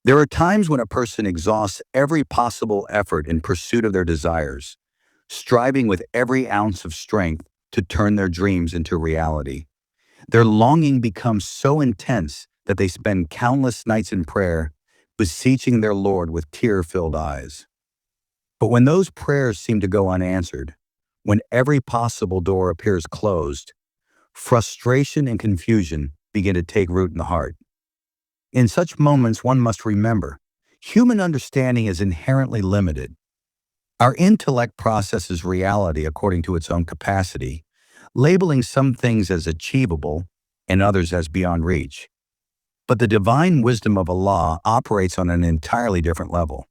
There are times when a person exhausts every possible effort in pursuit of their desires, striving with every ounce of strength to turn their dreams into reality. Their longing becomes so intense that they spend countless nights in prayer, beseeching their Lord with tear-filled eyes. But when those prayers seem to go unanswered, when every possible door appears closed, frustration and confusion begin to take root in the heart. In such moments, one must remember, human understanding is inherently limited. Our intellect processes reality according to its own capacity, labeling some things as achievable and others as beyond reach. But the divine wisdom of Allah operates on an entirely different level.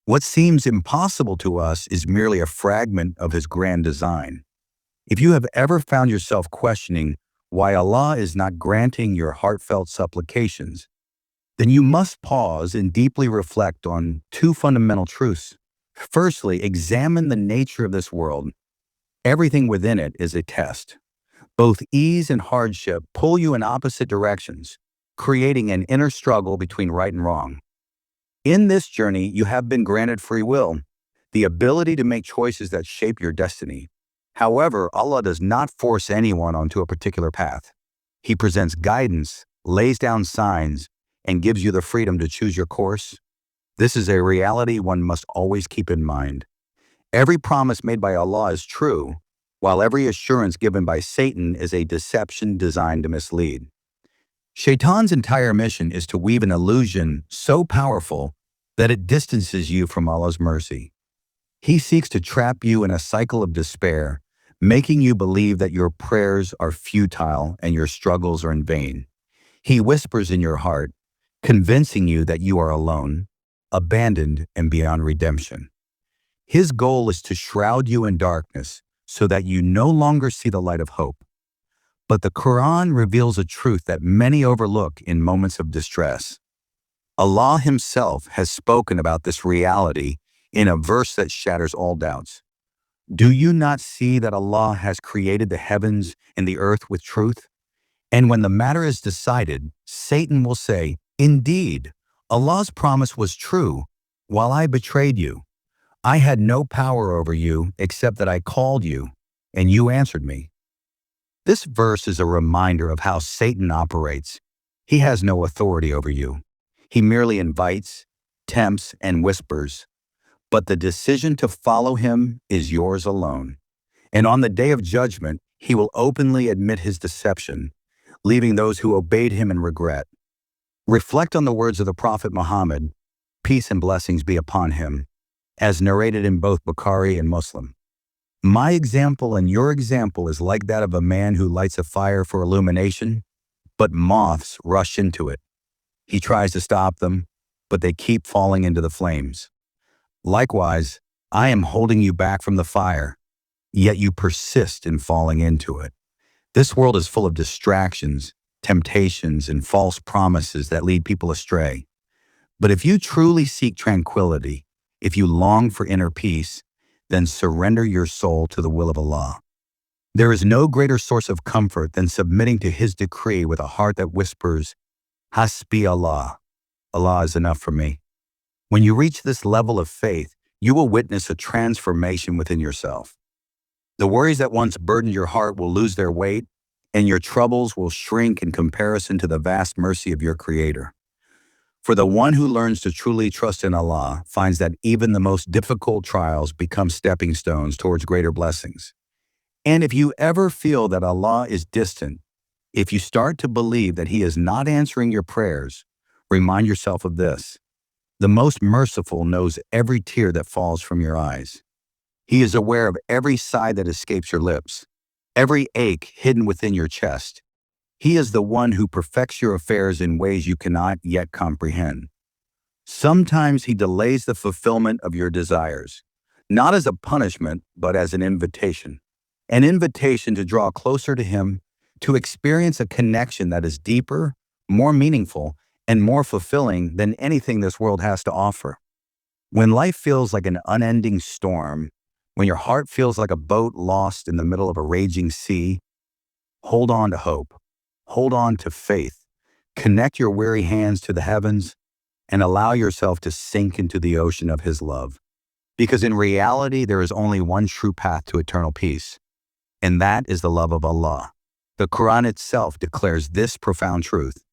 What seems impossible to us is merely a fragment of His grand design. If you have ever found yourself questioning why Allah is not granting your heartfelt supplications, then you must pause and deeply reflect on two fundamental truths. Firstly, examine the nature of this world. Everything within it is a test. Both ease and hardship pull you in opposite directions, creating an inner struggle between right and wrong. In this journey, you have been granted free will, the ability to make choices that shape your destiny. However, Allah does not force anyone onto a particular path. He presents guidance, lays down signs, and gives you the freedom to choose your course. This is a reality one must always keep in mind. Every promise made by Allah is true, while every assurance given by Satan is a deception designed to mislead. Shaytan's entire mission is to weave an illusion so powerful that it distances you from Allah's mercy. He seeks to trap you in a cycle of despair, making you believe that your prayers are futile and your struggles are in vain. He whispers in your heart, convincing you that you are alone, abandoned, and beyond redemption. His goal is to shroud you in darkness so that you no longer see the light of hope. But the Quran reveals a truth that many overlook in moments of distress. Allah Himself has spoken about this reality in a verse that shatters all doubts. Do you not see that Allah has created the heavens and the earth with truth? And when the matter is decided, Satan will say, Indeed, Allah's promise was true, while I betrayed you. I had no power over you except that I called you, and you answered me. This verse is a reminder of how Satan operates. He has no authority over you. He merely invites, tempts, and whispers. But the decision to follow him is yours alone. And on the day of judgment, he will openly admit his deception, leaving those who obeyed him in regret. Reflect on the words of the Prophet Muhammad, peace and blessings be upon him, as narrated in both Bukhari and Muslim. My example and your example is like that of a man who lights a fire for illumination, but moths rush into it. He tries to stop them, but they keep falling into the flames. Likewise, I am holding you back from the fire, yet you persist in falling into it. This world is full of distractions, temptations, and false promises that lead people astray. But if you truly seek tranquility, if you long for inner peace, then surrender your soul to the will of Allah. There is no greater source of comfort than submitting to His decree with a heart that whispers, Hasbi Allah. Allah is enough for me. When you reach this level of faith, you will witness a transformation within yourself. The worries that once burdened your heart will lose their weight, and your troubles will shrink in comparison to the vast mercy of your Creator. For the one who learns to truly trust in Allah finds that even the most difficult trials become stepping stones towards greater blessings. And if you ever feel that Allah is distant, if you start to believe that He is not answering your prayers, remind yourself of this. The most merciful knows every tear that falls from your eyes. He is aware of every sigh that escapes your lips, every ache hidden within your chest. He is the one who perfects your affairs in ways you cannot yet comprehend. Sometimes He delays the fulfillment of your desires, not as a punishment, but as an invitation to draw closer to Him, to experience a connection that is deeper, more meaningful, and more fulfilling than anything this world has to offer. When life feels like an unending storm, when your heart feels like a boat lost in the middle of a raging sea, hold on to hope. Hold on to faith. Connect your weary hands to the heavens. and allow yourself to sink into the ocean of His love. Because in reality, there is only one true path to eternal peace, and that is the love of Allah. The Quran itself declares this profound truth.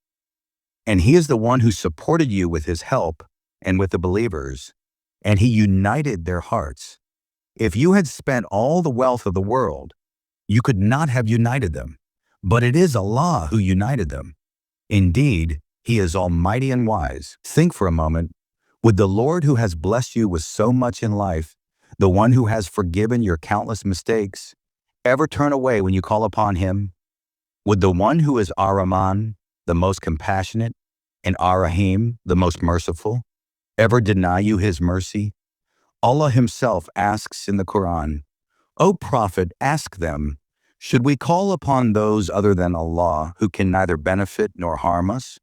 And He is the one who supported you with His help and with the believers, and He united their hearts. If you had spent all the wealth of the world, you could not have united them, but it is Allah who united them. Indeed, He is almighty and wise. Think for a moment. Would the Lord who has blessed you with so much in life, the one who has forgiven your countless mistakes, ever turn away when you call upon Him? Would the one who is Ar-Rahman, the most compassionate, and Ar-Rahim, the most merciful, ever deny you His mercy? Allah Himself asks in the Quran, "O Prophet, ask them, should we call upon those other than Allah who can neither benefit nor harm us?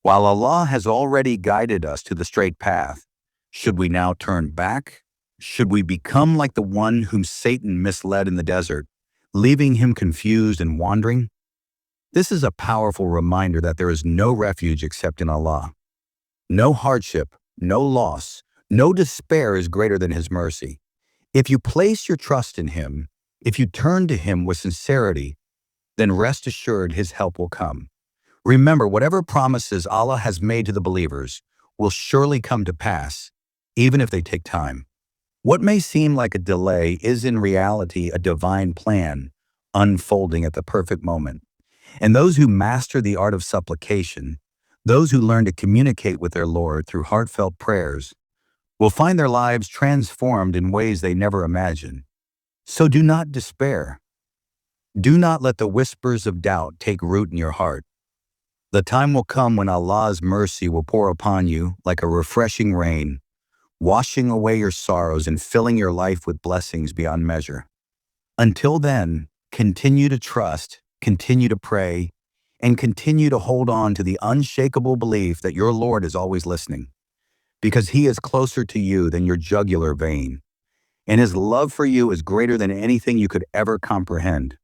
While Allah has already guided us to the straight path, should we now turn back? Should we become like the one whom Satan misled in the desert, leaving him confused and wandering?" This is a powerful reminder that there is no refuge except in Allah. No hardship, no loss, no despair is greater than His mercy. If you place your trust in Him, if you turn to Him with sincerity, then rest assured His help will come. Remember, whatever promises Allah has made to the believers will surely come to pass, even if they take time. What may seem like a delay is in reality a divine plan unfolding at the perfect moment. And those who master the art of supplication, those who learn to communicate with their Lord through heartfelt prayers, will find their lives transformed in ways they never imagined. So do not despair. Do not let the whispers of doubt take root in your heart. The time will come when Allah's mercy will pour upon you like a refreshing rain, washing away your sorrows and filling your life with blessings beyond measure. Until then, continue to trust, continue to pray, and continue to hold on to the unshakable belief that your Lord is always listening, because He is closer to you than your jugular vein, and His love for you is greater than anything you could ever comprehend.